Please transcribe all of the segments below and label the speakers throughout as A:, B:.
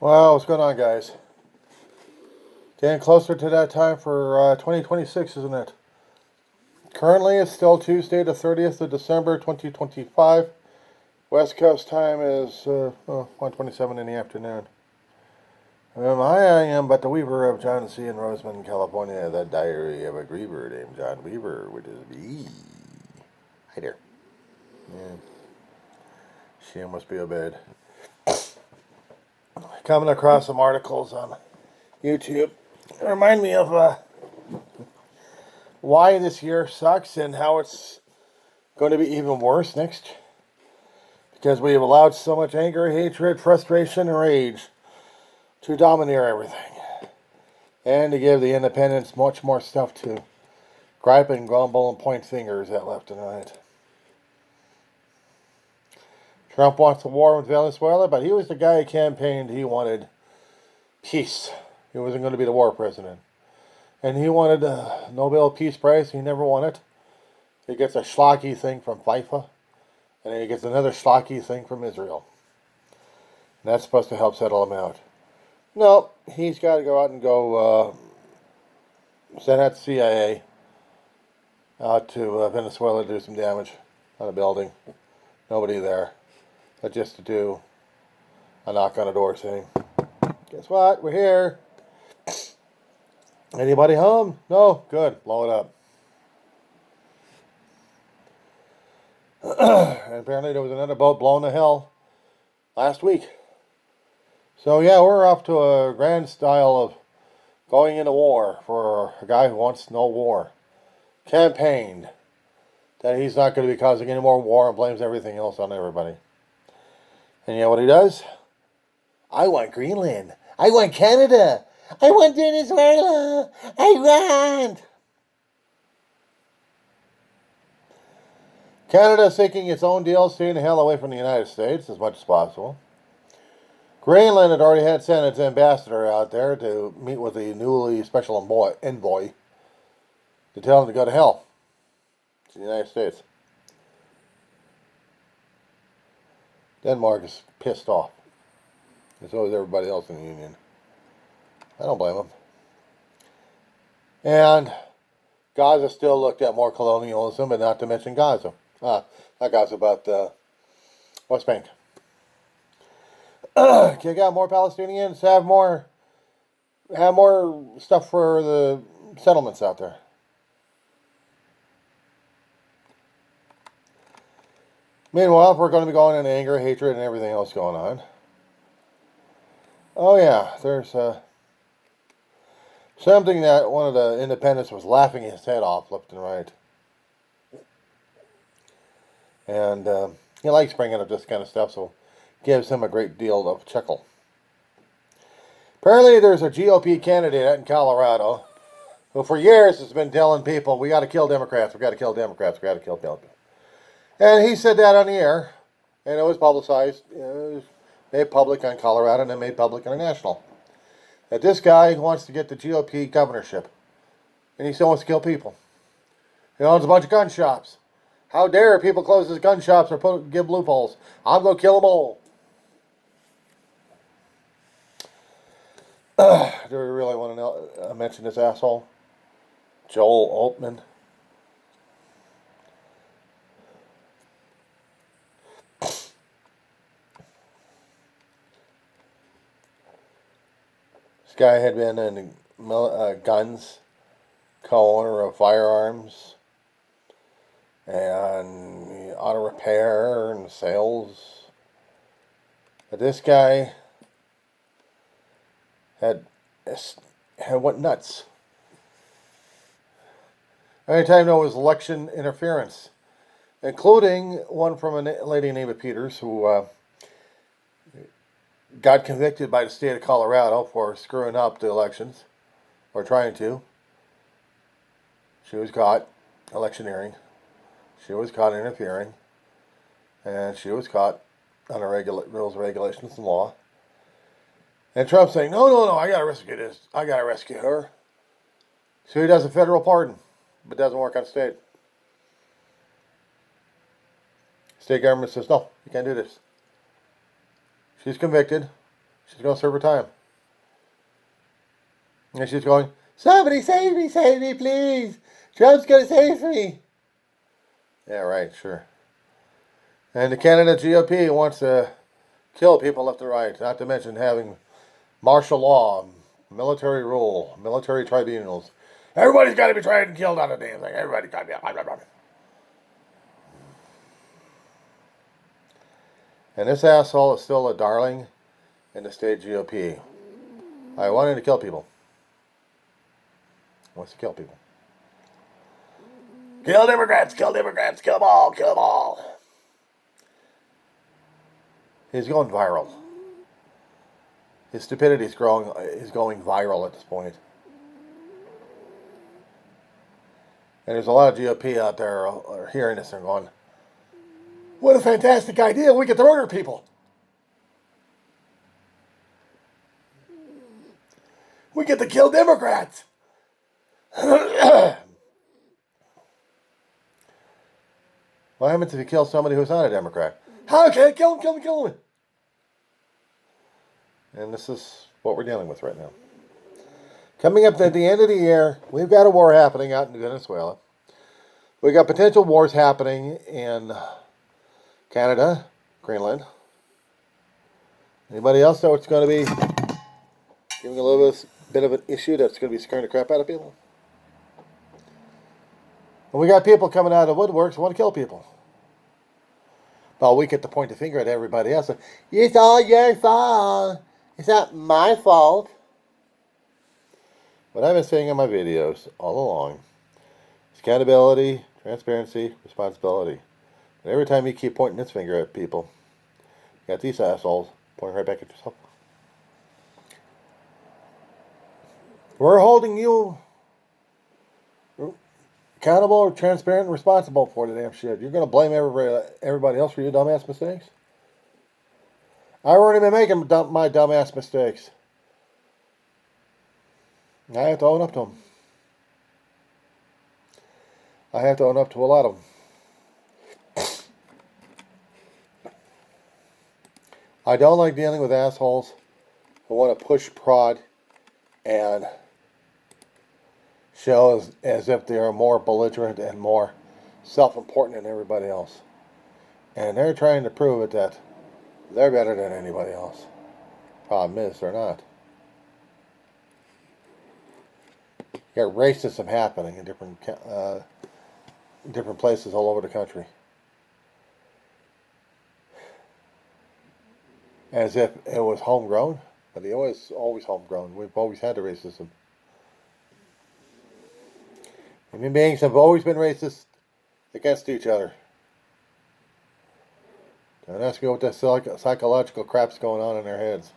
A: Wow, what's going on, guys? Getting closer to that time for 2026, isn't it? Currently, it's still Tuesday, the 30th of December, 2025. West Coast time is 1:27 in the afternoon. I am but the weaver of John C. in Roseman, California, the diary of a griever named John Weaver, with his B. Hi there. Yeah, she must be a bed. Coming across some articles on YouTube. Remind me of why this year sucks and how it's going to be even worse next. Because we have allowed so much anger, hatred, frustration, and rage to domineer everything. And to give the independents much more stuff to gripe and grumble and point fingers at left and right. Trump wants a war with Venezuela, but he was the guy who campaigned he wanted peace. He wasn't going to be the war president. And he wanted a Nobel Peace Prize. He never won it. He gets a schlocky thing from FIFA. And then he gets another schlocky thing from Israel. And that's supposed to help settle him out. No, he's got to go out and go send out the CIA out to Venezuela to do some damage on a building. Nobody there. But just to do a knock on a door saying, guess what? We're here. Anybody home? No? Good. Blow it up. And apparently there was another boat blown to hell last week. So yeah, we're off to a grand style of going into war for a guy who wants no war. Campaigned that he's not going to be causing any more war and blames everything else on everybody. And you know what he does? I want Greenland. I want Canada. I want Venezuela. I want. Canada is seeking its own deal, staying the hell away from the United States as much as possible. Greenland had already had sent its ambassador out there to meet with the newly special envoy to tell him to go to hell to the United States. Denmark is pissed off. And so is everybody else in the Union. I don't blame them. And Gaza still looked at more colonialism, but not to mention Gaza. Not Gaza, but West Bank. Kick out more Palestinians, have more stuff for the settlements out there. Meanwhile, we're going to be going into anger, hatred, and everything else going on. Oh yeah, there's something that one of the independents was laughing his head off left and right. And he likes bringing up this kind of stuff, so it gives him a great deal of chuckle. Apparently there's a GOP candidate in Colorado who for years has been telling people, we got to kill Democrats, we got to kill Democrats, we got to kill Democrats. And he said that on the air, and it was publicized, it was made public on Colorado and then made public international. That this guy wants to get the GOP governorship, and he still wants to kill people. He owns a bunch of gun shops. How dare people close his gun shops or give loopholes? I'm going to kill them all. Do we really want to mention this asshole? Joel Altman. This guy had been in guns, co-owner of firearms, and auto repair and sales. But this guy had went nuts. Anytime there was election interference, including one from a lady named Peters who got convicted by the state of Colorado for screwing up the elections, or trying to. She was caught electioneering. She was caught interfering. And she was caught under rules, regulations, and law. And Trump's saying, no, I gotta rescue this. I gotta rescue her. So he does a federal pardon, but doesn't work on state. State government says, no, you can't do this. She's convicted. She's going to serve her time. And she's going, somebody save me, please. Trump's going to save me. Yeah, right, sure. And the Canada GOP wants to kill people left and right, not to mention having martial law, military rule, military tribunals. Everybody's got to be tried and killed on a damn thing. Everybody's got to be. And this asshole is still a darling in the state GOP. I wanted to kill people. Wants to kill people. Kill Democrats, kill Democrats, kill them all, kill them all. He's going viral. His stupidity is going viral at this point. And there's a lot of GOP out there are hearing this and going, what a fantastic idea, we get to murder people. We get to kill Democrats. What happens if you kill somebody who's not a Democrat? How can I kill him? And this is what we're dealing with right now. Coming up at the end of the year, we've got a war happening out in Venezuela. We got potential wars happening in Canada, Greenland. Anybody else know what's going to be giving a little bit of an issue that's going to be scaring the crap out of people? And we got people coming out of the woodworks who want to kill people. Well, we get to point the finger at everybody else. It's all your fault. It's not my fault. What I've been saying in my videos all along is accountability, transparency, responsibility. And every time you keep pointing this finger at people, you got these assholes pointing right back at yourself. We're holding you accountable, transparent, and responsible for the damn shit. You're going to blame everybody else for your dumbass mistakes? I've already been making my dumbass mistakes. I have to own up to them. I have to own up to a lot of them. I don't like dealing with assholes who want to push, prod, and show as if they are more belligerent and more self-important than everybody else. And they're trying to prove it that they're better than anybody else. Problem is, they're not. You got racism happening in different places all over the country. As if it was homegrown, but it was always homegrown. We've always had the racism. Human beings have always been racist against each other. Don't ask me what the psychological crap's going on in their heads.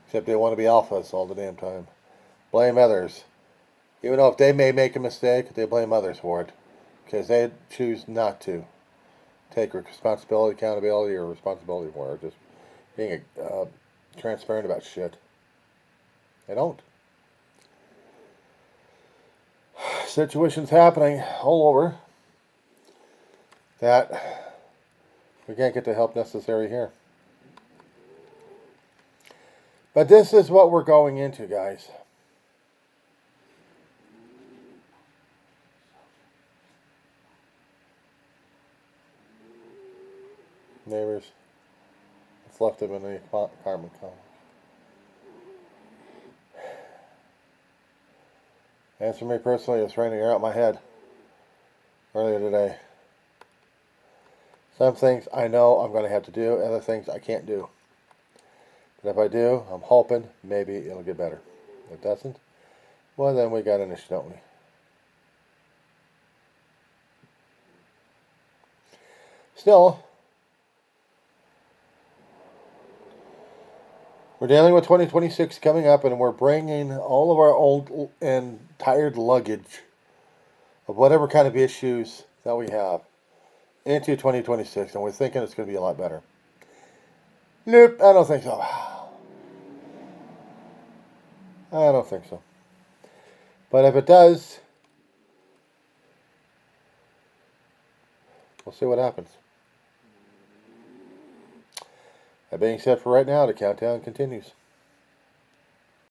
A: Except they want to be alphas all the damn time. Blame others. Even though if they may make a mistake, they blame others for it. Because they choose not to take responsibility, accountability, or responsibility for it. Just being transparent about shit. They don't. Situations happening all over that we can't get the help necessary here. But this is what we're going into, guys. Neighbors, it's left them in the apartment complex. As for me personally, it's raining out my head earlier today. Some things I know I'm going to have to do, other things I can't do. But if I do, I'm hoping maybe it'll get better. If it doesn't, well then we got an issue, don't we? Still, we're dealing with 2026 coming up, and we're bringing all of our old and tired luggage of whatever kind of issues that we have into 2026, and we're thinking it's going to be a lot better. Nope, I don't think so. I don't think so. But if it does, we'll see what happens. That being said, for right now, the countdown continues.